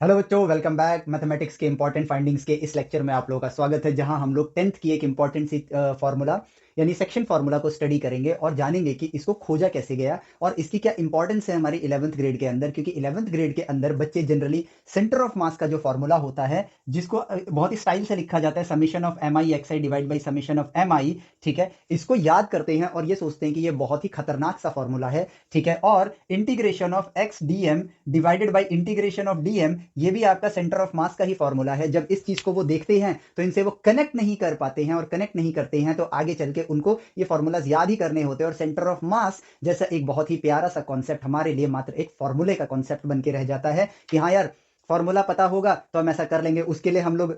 Hello बच्चों, welcome back. Mathematics के important findings के इस लेक्चर में आप लोगों का स्वागत है, जहां हम लोग 10th की एक इंपॉर्टेंट सी फार्मूला यानी सेक्शन फार्मूला को स्टडी करेंगे और जानेंगे कि इसको खोजा कैसे गया और इसकी क्या इंपॉर्टेंस है हमारी 11th ग्रेड के अंदर। क्योंकि 11th ग्रेड के अंदर बच्चे जनरली सेंटर ऑफ मास का जो फार्मूला होता है, जिसको बहुत ही स्टाइल से लिखा जाता है summation of M I X I divide by summation of M I, ठीक है, इसको याद करते हैं और ये सोचते हैं कि ये बहुत ही खतरनाक सा फार्मूला है, ठीक है। और integration of X D M divided by integration of D M, ये भी आपका सेंटर ऑफ मास का ही फॉर्मूला है। जब इस चीज को वो देखते हैं तो इनसे वो कनेक्ट नहीं कर पाते हैं, और कनेक्ट नहीं करते हैं तो आगे चल के उनको ये फॉर्मूलाज याद ही करने होते हैं। और सेंटर ऑफ मास जैसा एक बहुत ही प्यारा सा कॉन्सेप्ट हमारे लिए मात्र एक फॉर्मूले का कॉन्सेप्ट बन के रह जाता है कि हाँ यार, फॉर्मूला पता होगा तो हम ऐसा कर लेंगे। उसके लिए हम लोग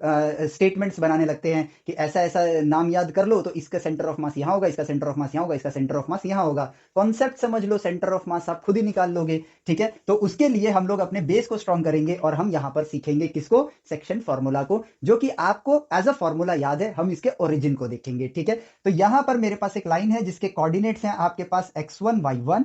स्टेटमेंट्स बनाने लगते हैं कि ऐसा ऐसा नाम याद कर लो तो इसका सेंटर ऑफ मास यहाँ होगा, इसका सेंटर ऑफ मास यहाँ होगा, इसका सेंटर ऑफ मास यहाँ होगा। कॉन्सेप्ट समझ लो, सेंटर ऑफ मास आप खुद ही निकाल लोगे, ठीक है। तो उसके लिए हम लोग अपने बेस को स्ट्रॉन्ग करेंगे और हम यहां पर सीखेंगे किसको, सेक्शन फॉर्मूला को, जो कि आपको एज अ फॉर्मूला याद है। हम इसके ओरिजिन को देखेंगे, ठीक है। तो यहां पर मेरे पास एक लाइन है जिसके कोऑर्डिनेट्स हैं आपके पास x1 y1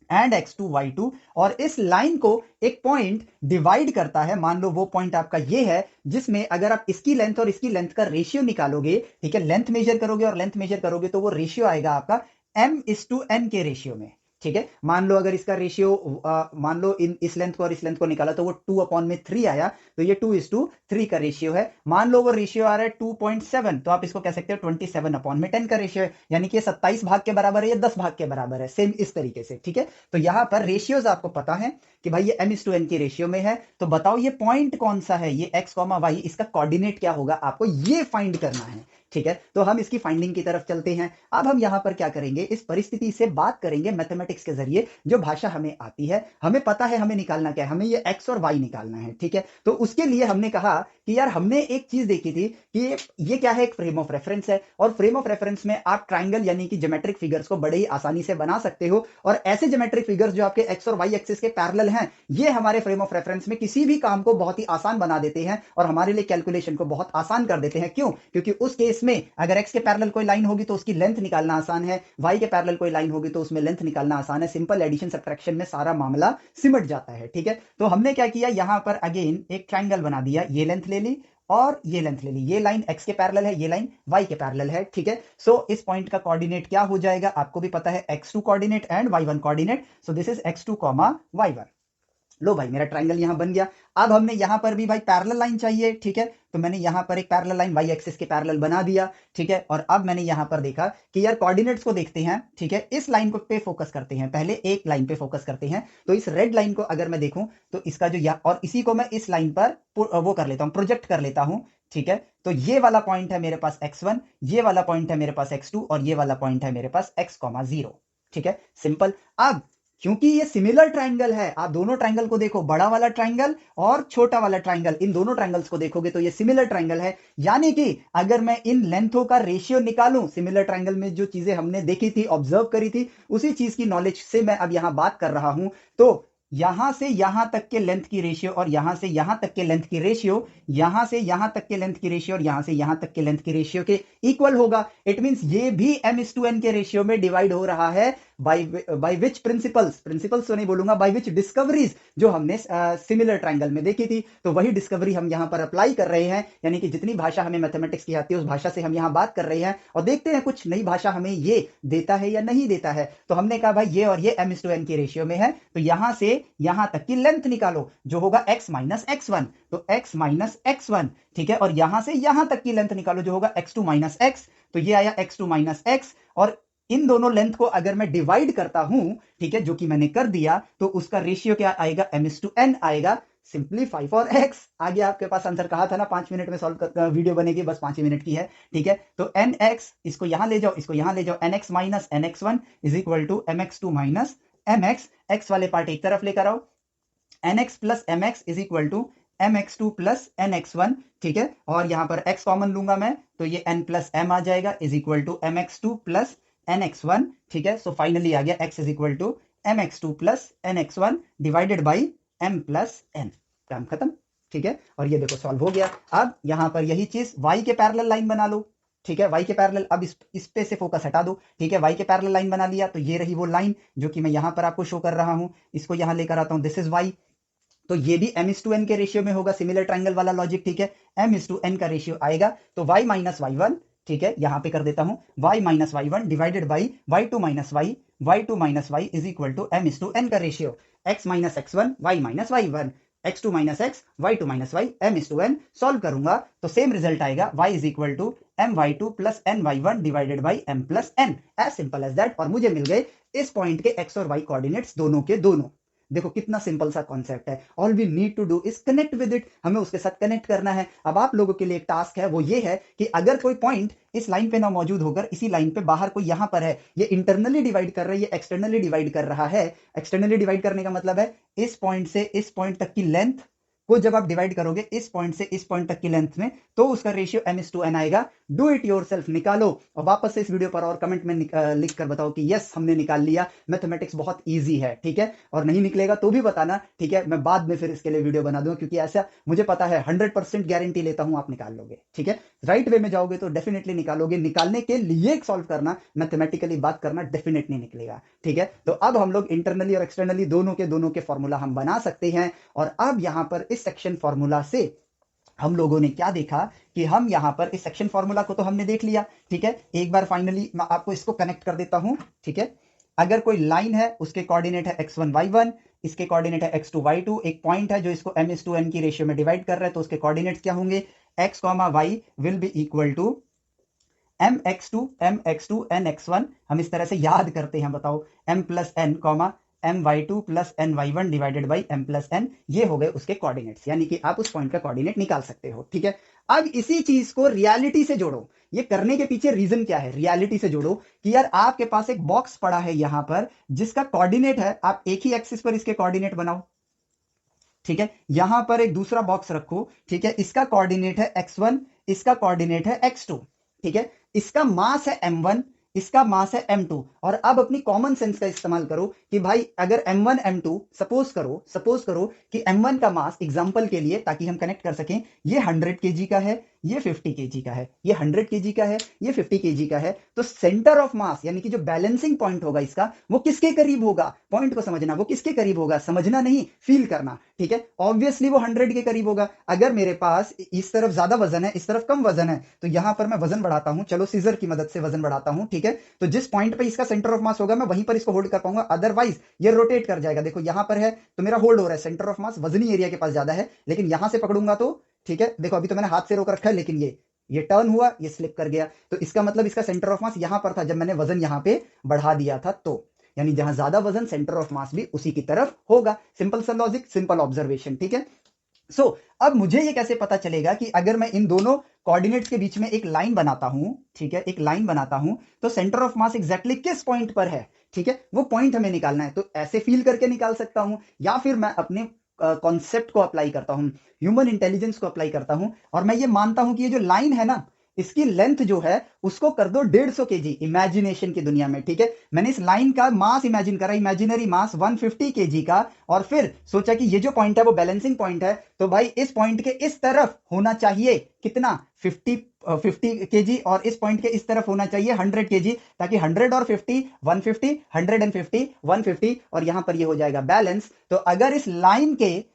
and x2 y2, और इस लाइन को एक पॉइंट डिवाइड करता है। मान लो वो पॉइंट आपका ये है, जिसमें अगर आप इसकी लेंथ और इसकी लेंथ का रेशियो निकालोगे, ठीक है, लेंथ मेजर करोगे और लेंथ मेजर करोगे तो वो रेशियो आएगा आपका m:n के रेशियो में, ठीक है। मान लो अगर इसका रेशियो मान लो इस लेंथ को और इस लेंथ को निकाला तो वो 2/3 आया, तो ये 2:3 का रेशियो है। मान लो वो रेशियो आ रहा है 2.7, तो आप इसको कह सकते हो 27/10 का रेशियो है, यानी कि 27 भाग के बराबर है या 10 भाग के बराबर है, सेम इस तरीके से, ठीक है। तो यहां पर रेशियोज आपको पता है कि भाई ये m:n की रेशियो में है। तो बताओ ये पॉइंट कौन सा है, ये x, y, इसका कोऑर्डिनेट क्या होगा, आपको ये फाइंड करना है, ठीक है। तो हम इसकी फाइंडिंग की तरफ चलते हैं। अब हम यहां पर क्या करेंगे, इस परिस्थिति से बात करेंगे मैथमेटिक्स के जरिए, जो भाषा हमें आती है। हमें पता है हमें निकालना क्या है, हमें ये x और y निकालना है, ठीक है। तो उसके लिए हमने कहा कि यार हमने एक चीज देखी थी कि ये क्या है, एक फ्रेम ऑफ रेफरेंस है, और फ्रेम ऑफ रेफरेंस में आप ट्राइंगल यानी कि ज्योमेट्रिक फिगर्स को बड़े ही आसानी से बना सकते हो। और ऐसे ज्योमेट्रिक फिगर्स जो आपके एक्स और वाई एक्सिस के पैरेलल हैं, ये हमारे फ्रेम ऑफ रेफरेंस में किसी भी काम को बहुत ही आसान बना देते हैं और हमारे लिए कैलकुलेशन को बहुत आसान कर देते हैं। क्यों? क्योंकि उस केस में अगर एक्स के पैरेलल कोई लाइन होगी तो उसकी लेंथ निकालना आसान है, वाई के पैरेलल कोई लाइन होगी तो उसमें लेंथ निकालना आसान है। सिंपल एडिशन सब्ट्रैक्शन में सारा मामला सिमट जाता है, ठीक है। तो हमने क्या किया, यहां पर अगेन एक ट्राइंगल बना दिया, ये लेंथ ले ली और ये लेंथ ले ली। ये लाइन x के पैरेलल है, ये लाइन y के पैरेलल है, ठीक है। सो इस पॉइंट का कोऑर्डिनेट क्या हो जाएगा, आपको भी पता है, x2 coordinate and y1 coordinate. So this is x2, y1। लो भाई, मेरा ट्राइंगल यहां बन गया। अब हमने यहां पर भी भाई पैरेलल लाइन चाहिए, ठीक है। तो मैंने यहां पर एक पैरेलल लाइन वाई एक्सिस के पैरेलल बना दिया, ठीक है। और अब मैंने यहां पर देखा कि यार कोऑर्डिनेट्स को देखते हैं, ठीक है। इस लाइन को पे फोकस करते हैं, पहले एक लाइन पे फोकस करते हैं। तो इस रेड लाइन को अगर मैं देखूं तो इसका जो और इसी को मैं इस लाइन पर वो कर लेता हूं, प्रोजेक्ट कर लेता हूं, ठीक है। तो ये वाला पॉइंट है मेरे पास x1, ये वाला पॉइंट है मेरे पास x2 और ये वाला पॉइंट है मेरे पास x, 0, ठीक है, सिंपल। अब क्योंकि ये सिमिलर ट्राइंगल है, आप दोनों ट्राइंगल को देखो, बड़ा वाला ट्राइंगल और छोटा वाला ट्राइंगल, इन दोनों ट्राइंगल्स को देखोगे तो ये सिमिलर ट्राइंगल है। यानी कि अगर मैं इन लेंथों का रेशियो निकालूं, सिमिलर ट्राइंगल में जो चीजें हमने देखी थी, ऑब्जर्व करी थी, उसी चीज की नॉलेज से मैं अब यहां बात कर रहा हूं। तो यहां से यहां तक के लेंथ की रेशियो और यहां से यहां तक के लेंथ की रेशियो, यहां से यहां तक के लेंथ की रेशियो और यहां से यहां तक के लेंथ की रेशियो के इक्वल होगा। इट मींस ये भी m:n के रेशियो में डिवाइड हो रहा है। बाय विच प्रिंसिपल्स तो नहीं बोलूंगा, बाय विच डिस्कवरीज, जो हमने सिमिलर ट्राइंगल में देखी थी। तो वही डिस्कवरी हम यहां पर अप्लाई कर रहे हैं, यानी कि जितनी भाषा हमें मैथमेटिक्स की आती है उस भाषा से हम यहां बात कर रहे हैं और देखते हैं कुछ नई भाषा हमें ये देता है या नहीं देता है। तो हमने कहा भाई ये और ये m:n की रेशियो में है, तो यहां से यहां तक की लेंथ निकालो जो होगा x माइनस x1, तो x माइनस x1, ठीक है। और यहां से यहां तक की लेंथ निकालो जो होगा x2 माइनस x, तो ये आया x2 माइनस x। और इन दोनों लेंथ को अगर मैं डिवाइड करता हूं, ठीक है, जो कि मैंने कर दिया, तो उसका रेशियो क्या आएगा, m:n आएगा। सिंप्लीफाई फॉर x आ गया आपके पास आंसर। कहा था ना 5 मिनट में सॉल्व कर वीडियो बनेगी, बस 5 मिनट की है, ठीक है। तो nx, इसको यहां ले जाओ, इसको यहां ले जाओ, nx minus nx1 is equal to mx2 minus mx, x वाले पार्ट एक तरफ लेकर आओ, nx plus mx is equal to mx2 plus nx1, ठीक है। और यहां पर x कॉमन लूंगा मैं, तो ये n प्लस m आ जाएगा is equal to mx2 plus nx1, ठीक है। सो फाइनली आ गया x is equal to mx2 plus nx1 divided by m plus n। काम खत्म, ठीक है। और ये देखो सॉल्व हो गया। अब यहां पर यही चीज y के पैरेलल लाइन बना लो, ठीक है, y के पैरेलल। अब इस पे से फोकस हटा दो, ठीक है। y के पैरेलल लाइन बना लिया, तो ये रही वो लाइन जो कि मैं यहां पर आपको शो कर रहा हूं। इसको यहां लेकर आता हूं, दिस इज y, तो ये भी m/n के रेशियो में होगा, सिमिलर ट्राइंगल वाला लॉजिक, ठीक है। m/n का रेशियो आएगा तो y माइनस वाई वन, ठीक है, यहां पे कर देता हूं y minus Y one divided by y2 minus y is equal to m/n का ratio x minus x1 y minus y1 x2 minus x y2 minus y m/n। Solve करूंगा तो सेम रिजल्ट आएगा y is equal to my2 plus ny1 divided by m plus n, as simple as that. और मुझे मिल गए इस point के x और y coordinates दोनों के दोनों। देखो कितना सिंपल सा कॉन्सेप्ट है। All we need to do is connect with it, हमें उसके साथ कनेक्ट करना है। अब आप लोगों के लिए एक टास्क है, वो ये है कि अगर कोई पॉइंट इस लाइन पे ना मौजूद होकर इसी लाइन पे बाहर कोई यहां पर है, ये इंटरनली डिवाइड कर रहा है, ये एक्सटर्नली डिवाइड कर रहा है। एक्सटर्नली डिवाइड करने का मतलब है इस पॉइंट से इस पॉइंट तक की लेंथ को जब आप डिवाइड करोगे इस पॉइंट से इस पॉइंट तक की लेंथ में, तो उसका रेशियो m/n आएगा। डू इट योरसेल्फ, निकालो और वापस से इस वीडियो पर और कमेंट में लिख कर बताओ कि यस हमने निकाल लिया। मैथमेटिक्स बहुत इजी है, ठीक है। और नहीं निकलेगा तो भी बताना, ठीक है, मैं बाद में फिर इसके लिए वीडियो बना दूंगा, क्योंकि ऐसा मुझे पता है 100% गारंटी लेता हूं आप निकाल लोगे, ठीक है। राइट वे में जाओगे तो डेफिनेटली निकालोगे, निकालने के लिए सॉल्व करना, मैथमेटिकली बात करना डेफिनेटली निकलेगा, ठीक है। तो अब हम लोग इंटरनली और एक्सटर्नली दोनों के फॉर्मूला हम बना सकते हैं। और अब यहां पर इस सेक्शन फॉर्मूला से हम लोगों ने क्या देखा कि हम यहां पर इस सेक्शन फॉर्मूला को तो हमने देख लिया, ठीक है। एक बार फाइनली मैं आपको इसको कनेक्ट कर देता हूं, ठीक है। अगर कोई लाइन है उसके कोऑर्डिनेट है x1 y1, इसके कोऑर्डिनेट है x2 y2, एक पॉइंट है जो इसको m/n की रेशियो में डिवाइड कर रहा है, तो उसके कोऑर्डिनेट्स क्या होंगे, x, y will be equal to mx2 nx1। हम इस तरह से याद करते हैं, बताओ m plus n my2 plus ny1 divided by m plus n, ये हो गए उसके कोऑर्डिनेट्स, यानी कि आप उस पॉइंट का कोऑर्डिनेट निकाल सकते हो, ठीक है। अब इसी चीज को रियलिटी से जोड़ो। ये करने के पीछे रीजन क्या है, रियलिटी से जोड़ो कि यार आपके पास एक बॉक्स पड़ा है यहां पर जिसका कोऑर्डिनेट है, आप एक ही एक्सिस पर इसके कोऑर्डिनेट बनाओ, ठीक है। यहां पर एक दूसरा बॉक्स रखो, ठीक है, इसका कोऑर्डिनेट है x1, इसका कोऑर्डिनेट है x2, ठीक है। इसका मास है m1, इसका मास है m2। और अब अपनी कॉमन सेंस का इस्तेमाल करो कि भाई अगर m1 m2, सपोज करो कि m1 का मास, एग्जांपल के लिए ताकि हम कनेक्ट कर सकें, ये 100 केजी का है, ये 50 केजी का है, ये 100 केजी का है, ये 50 केजी का है, तो सेंटर ऑफ मास यानी कि जो बैलेंसिंग पॉइंट होगा इसका, वो किसके करीब होगा। पॉइंट को समझना, वो किसके करीब होगा, समझना नहीं फील करना, ठीक है। ऑब्वियसली वो 100 के करीब होगा। अगर मेरे पास इस तरफ ज्यादा वजन है, इस तरफ कम वजन है, तो यहां पर मैं वजन बढ़ाता हूं, चलो सीजर की मदद से वजन बढ़ाता हूं, ठीक है। तो जिस पॉइंट पे इसका सेंटर ऑफ मास होगा मैं वहीं पर इसको होल्ड कर पाऊंगा, अदरवाइज ये रोटेट कर जाएगा। देखो यहां पर है तो मेरा होल्ड हो रहा है, सेंटर ऑफ मास वजनी एरिया के पास ज्यादा है, लेकिन यहां से पकड़ूंगा तो, ठीक है, देखो अभी तो मैंने हाथ से रोक रखा है, लेकिन ये टर्न हुआ, ये स्लिप कर गया, तो इसका मतलब इसका सेंटर ऑफ मास यहां पर था जब मैंने वजन यहां पे बढ़ा दिया था, तो यानी जहां ज्यादा वजन सेंटर ऑफ मास भी उसी की तरफ होगा। सिंपल सा लॉजिक, सिंपल ऑब्जर्वेशन, ठीक है। अब मुझे ये कैसे पता चलेगा कि अगर मैं इन दोनों कोऑर्डिनेट्स के बीच में एक लाइन बनाता हूं, ठीक है, एक लाइन बनाता हूं, तो सेंटर ऑफ मास एग्जैक्टली किस पॉइंट पर है, ठीक है, वो पॉइंट हमें निकालना है। तो ऐसे फील करके निकाल सकता हूं, या फिर मैं अपने कॉन्सेप्ट को अप्लाई करता हूं, ह्यूमन इंटेलिजेंस को अप्लाई करता हूं, और मैं ये मानता हूं कि ये जो लाइन है ना, इसकी लेंथ जो है उसको कर दो 150 केजी, इमेजिनेशन की दुनिया में, ठीक है। मैंने इस लाइन का मास इमेजिन करा, इमेजिनरी मास 150 केजी का, और फिर सोचा कि ये जो पॉइंट है वो बैलेंसिंग पॉइंट है, तो भाई इस पॉइंट के इस तरफ होना चाहिए कितना, 50 केजी, और इस पॉइंट के इस तरफ होना चाहिए 100 केजी, ताकि 100 और 50 150, 150 150, और यहां पर ये हो जाएगा बैलेंस। तो अगर इस लाइन की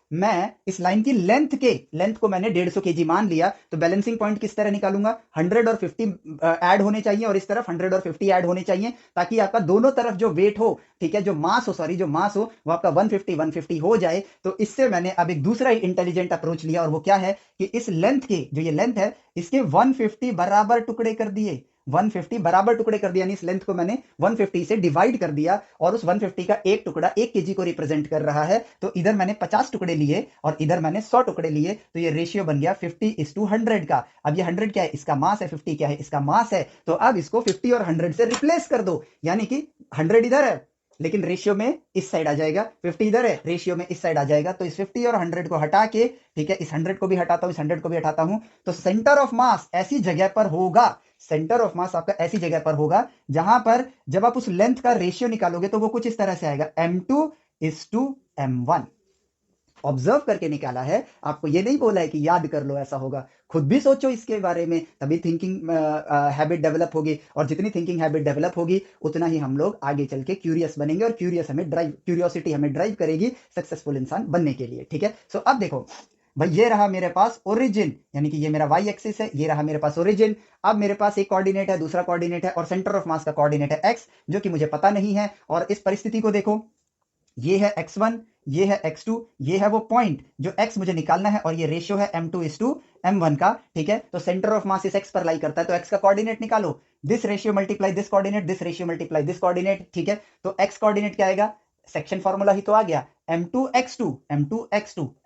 लेंथ को मैंने 150 केजी मान लिया, तो बैलेंसिंग पॉइंट किस तरह निकालूंगा, 100 और 50 ऐड होने चाहिए, और इस तरफ 100 और 50 ऐड होने चाहिए, ताकि आपका दोनों तरफ जो वेट हो, ठीक है, जो मास हो वो आपका 150 हो जाए। तो इससे मैंने अब एक दूसरा इंटेलिजेंट अप्रोच लिया, और वो क्या है कि इस लेंथ के, जो ये लेंथ है, इसके 150 बराबर टुकड़े कर दिए, 150 बराबर टुकड़े कर दिया, यानी इस लेंथ को मैंने 150 से डिवाइड कर दिया, और उस 150 का एक टुकड़ा 1 केजी को रिप्रेजेंट कर रहा है। तो इधर मैंने 50 टुकड़े लिए और इधर मैंने 100 टुकड़े लिए, तो ये रेशियो बन गया 50:100 का। अब ये 100 क्या है, इसका मास है, 50 क्या है, इसका मास है। तो अब इसको 50 और 100 से रिप्लेस कर दो, यानी कि 100 इधर है लेकिन रेशियो में इस साइड आ जाएगा, 50 इधर है रेशियो में इस साइड आ जाएगा। तो इस 50 और 100 को हटा के, ठीक है, इस 100 को भी हटाता हूं, इस 100 को भी हटाता हूं, तो सेंटर ऑफ मास ऐसी जगह पर होगा, सेंटर ऑफ मास आपका ऐसी जगह पर होगा जहां पर जब आप उस लेंथ का रेशियो निकालोगे तो वो कुछ इस तरह से आएगा, m2:m1। ऑब्जर्व करके निकाला है, आपको ये नहीं बोला है कि याद कर लो ऐसा होगा। खुद भी सोचो इसके बारे में, तभी थिंकिंग हैबिट डेवलप होगी, और जितनी थिंकिंग हैबिट डेवलप होगी उतना ही हम लोग आगे चल के क्यूरियस बनेंगे, और क्यूरियोसिटी हमें ड्राइव करेगी सक्सेसफुल इंसान बनने के लिए। ठीक है, सो अब देखो भाई, ये रहा मेरे पास ओरिजिन, यानी कि ये मेरा वाई एक्सिस है, ये रहा मेरे पास ओरिजिन। अब मेरे पास एक कोऑर्डिनेट है, दूसरा कोऑर्डिनेट है, और सेंटर ऑफ मास का कोऑर्डिनेट है एक्स, जो कि मुझे पता नहीं है। और इस परिस्थिति को देखो, ये है x1, ये है x2, ये है वो पॉइंट जो x मुझे निकालना है, और ये रेशियो है m2:m1 का। ठीक है, तो सेंटर ऑफ मास इस x पर लाई करता है, तो x का कोऑर्डिनेट निकालो, this ratio multiply this coordinate, this ratio multiply this coordinate. ठीक है, तो x कोऑर्डिनेट क्या आएगा, सेक्शन फॉर्मूला ही तो आ गया, m2x2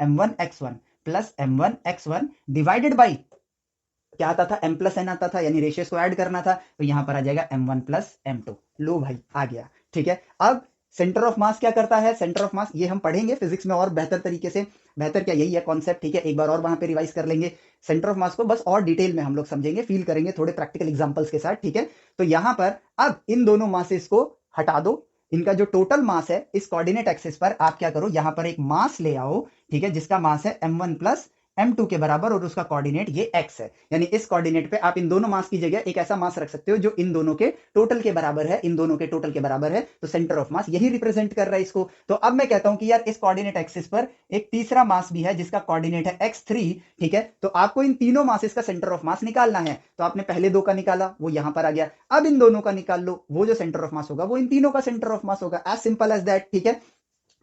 m1x1 plus m1x1 divided by क्या आता था, m प्लस n आता था, यानी रेशियोस को ऐड करना था, तो यहां पर आ जाएगा m1 प्लस m2। लो भाई आ गया। ठीक है, अब सेंटर ऑफ मास क्या करता है, सेंटर ऑफ मास ये हम पढ़ेंगे फिजिक्स में और बेहतर तरीके से, बेहतर क्या यही है कॉन्सेप्ट। ठीक है, एक बार और वहां पे रिवाइज कर लेंगे सेंटर ऑफ मास को, बस और डिटेल में हम लोग समझेंगे, फील करेंगे थोड़े प्रैक्टिकल एग्जांपल्स के साथ। ठीक है, तो यहां पर अब इन दोनों मासेस को हटा दो, इनका जो टोटल मास है इस कोऑर्डिनेट एक्सिस पर आप क्या करो, यहां पर एक मास ले आओ। ठीक है, जिसका मास है m1 प्लस m2 के बराबर, और उसका कोऑर्डिनेट ये x है, यानी इस कोऑर्डिनेट पे आप इन दोनों मास की जगह एक ऐसा मास रख सकते हो जो इन दोनों के टोटल के बराबर है, इन दोनों के टोटल के बराबर है, तो सेंटर ऑफ मास यही रिप्रेजेंट कर रहा है इसको। तो अब मैं कहता हूं कि यार इस कोऑर्डिनेट एक्सिस पर एक तीसरा मास भी है जिसका कोऑर्डिनेट है x3। ठीक है, तो आपको इन तीनों मासेस का सेंटर ऑफ मास निकालना है, तो आपने पहले दो का निकाला, वो यहां पर आ गया, अब इन दोनों का निकाल लो, वो जो सेंटर ऑफ मास होगा वो इन तीनों का सेंटर ऑफ मास होगा, एज सिंपल एज दैट। ठीक है,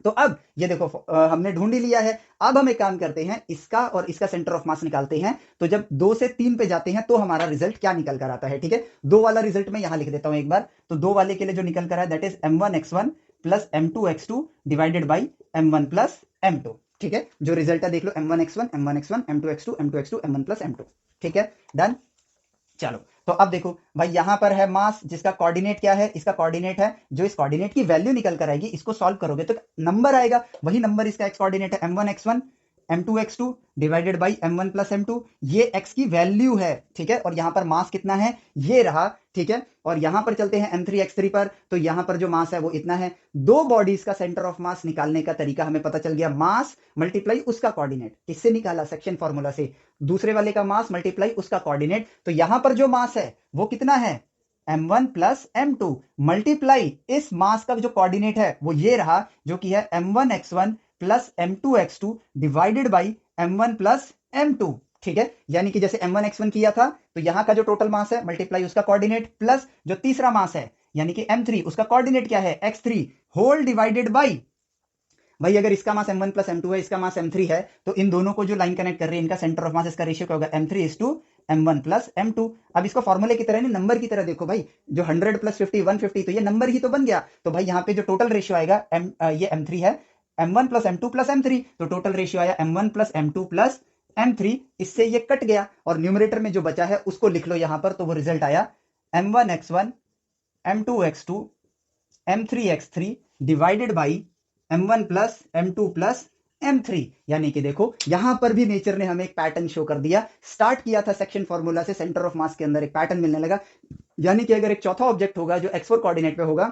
तो अब ये देखो हमने ढूंढ ही लिया है। अब हम एक काम करते हैं, इसका और इसका सेंटर ऑफ मास निकालते हैं, तो जब 2 से 3 पे जाते हैं तो हमारा रिजल्ट क्या निकल कर आता है। ठीक है, 2 वाला रिजल्ट मैं यहां लिख देता हूं एक बार, तो 2 वाले के लिए जो निकल कर है that is m1x1 plus m2x2 divided by m1 plus m2। ठीक है, जो रिजल्ट है देख लो, m1x1 m1x1 m2x2 m2x2 m1 plus m2। ठीक है, डन। चलो, तो अब देखो भाई, यहां पर है मास जिसका कोऑर्डिनेट क्या है, इसका कोऑर्डिनेट है, जो इस कोऑर्डिनेट की वैल्यू निकल कर आएगी, इसको सॉल्व करोगे तो नंबर आएगा, वही नंबर इसका एक्स कोऑर्डिनेट है m1x1 m2x2 divided by m1 plus m2, ये x की वैल्यू है। ठीक है, और यहां पर मास कितना है, ये रहा। ठीक है, और यहां पर चलते हैं m3x3 पर, तो यहां पर जो मास है वो इतना है। दो बॉडीज का सेंटर ऑफ मास निकालने का तरीका हमें पता चल गया, मास मल्टीप्लाई उसका कोऑर्डिनेट, किससे निकाला, सेक्शन फॉर्मूला से, दूसरे वाले का मास मल्टीप्लाई उसका कोऑर्डिनेट, तो यहां पर जो मास है वो कितना है, m1 प्लस m2 मल्टीप्लाई इस मास का जो कोऑर्डिनेट है वो ये रहा, जो कि है m1x1 plus m2x2 divided by m1 plus m2। ठीक है, यानी कि जैसे m1x1 किया था, तो यहां का जो टोटल मास है मल्टीप्लाई उसका कोऑर्डिनेट, प्लस जो तीसरा मास है यानी कि m3, उसका कोऑर्डिनेट क्या है, x3 होल डिवाइडेड बाई, भाई अगर इसका मास m1 प्लस m2 है, इसका मास m3 है, तो इन दोनों को जो लाइन कनेक्ट कर रही है इनका सेंटर ऑफ मास, इसका रेशियो क्या होगा, m3:m1 प्लस m2। अब इसको फॉर्मूले की तरह नहीं, नंबर की तरह देखो भाई, जो 100 प्लस 50 150, तो ये नंबर ही तो बन गया। तो भाई यहाँ पे जो टोटल रेशियो आएगा ये m3 है, m1 plus m2 plus m3, तो टोटल रेशियो आया m1 plus m2 plus m3, इससे ये कट गया, और न्यूमरेटर में जो बचा है उसको लिख लो यहां पर, तो वो रिजल्ट आया m1x1 m2x2 m3x3 divided by m1 plus m2 plus m3। यानी कि देखो यहां पर भी नेचर ने हमें एक पैटर्न शो कर दिया, स्टार्ट किया था सेक्शन फॉर्मूला से, सेंटर ऑफ मास के अंदर एक पैटर्न मिलने लगा, यानी कि अगर एक चौथा ऑब्जेक्ट होगा जो x4 कोऑर्डिनेट पे होगा,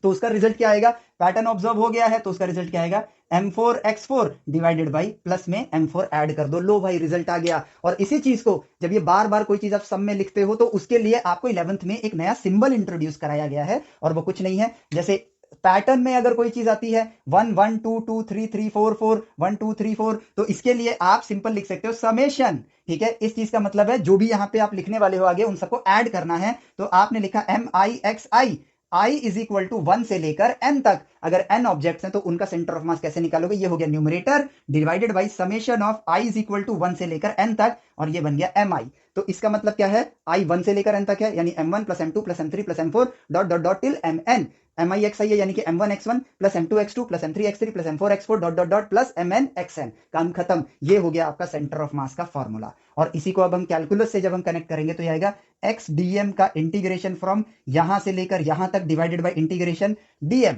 तो उसका रिजल्ट क्या आएगा, पैटर्न ऑब्जर्व हो गया है, तो उसका रिजल्ट क्या आएगा, m4x4 डिवाइडेड बाई प्लस में m4 ऐड कर दो, लो भाई रिजल्ट आ गया। और इसी चीज को जब ये बार बार कोई चीज आप सम में लिखते हो, तो उसके लिए आपको 11th में एक नया सिंबल इंट्रोड्यूस कराया गया है, और वो कुछ नहीं है, जैसे पैटर्न में अगर कोई चीज आती है 1 1 2 2 3 3 4 4 1 2 3 4, तो इसके लिए आप सिंपल लिख सकते हो समेशन। ठीक है, इस चीज का मतलब है जो भी यहां पे आप लिखने वाले हो आगे उन सबको ऐड करना है, तो आपने लिखा MIXI, I is equal to 1 से लेकर n तक, अगर n ऑब्जेक्ट्स हैं तो उनका सेंटर ऑफ मास कैसे निकालोगे, ये हो गया numerator divided by summation of I is equal to 1 से लेकर n तक, और ये बन गया MI। तो इसका मतलब क्या है, I 1 से लेकर n तक है, यानी m1 plus m2 plus m3 plus m4 dot dot dot till mn, MIXI है यानी कि m1x1 plus m2x2 plus m3x3 plus m4x4 dot dot dot plus mnxn, काम खत्म। ये हो गया आपका सेंटर ऑफ मास का फॉर्मूला। और इसी को अब हम कैलकुलस से जब हम कनेक्ट करेंगे तो ये आएगा x dm का इंटीग्रेशन फ्रॉम यहां से लेकर यहां तक डिवाइडेड बाय इंटीग्रेशन dm।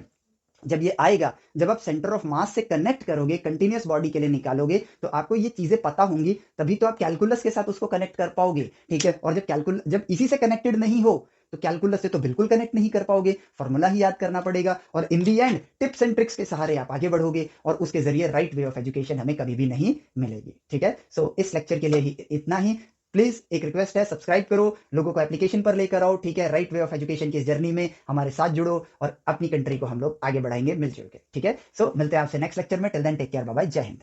जब ये आएगा, जब आप सेंटर ऑफ मास से कनेक्ट करोगे, कंटिन्यूअस बॉडी के लिए निकालोगे, तो आपको ये चीजें पता होंगी, तभी तो आप कैलकुलस के साथ उसको कनेक्ट कर पाओगे। ठीक है, और जब इसी से कनेक्टेड नहीं हो, तो कैलकुलस से तो बिल्कुल कनेक्ट नहीं कर पाओगे, फॉर्मूला ही याद करना पड़ेगा और इन दी एंड टिप्स एंड ट्रिक्स के सहारे आप आगे बढ़ोगे और उसके जरिए राइट वे ऑफ एजुकेशन हमें कभी भी नहीं मिलेगी। ठीक है, सो इस लेक्चर के लिए ही इतना ही। प्लीज एक रिक्वेस्ट है, सब्सक्राइब करो, लोगों को एप्लीकेशन पर लेकर आओ। ठीक है, राइट वे ऑफ एजुकेशन की इस जर्नी में हमारे साथ जुड़ो और अपनी कंट्री को हम लोग आगे बढ़ाएंगे मिलजुल के। ठीक है, सो मिलते हैं आपसे नेक्स्ट लेक्चर में। Till then take care, bye bye, जय हिंद।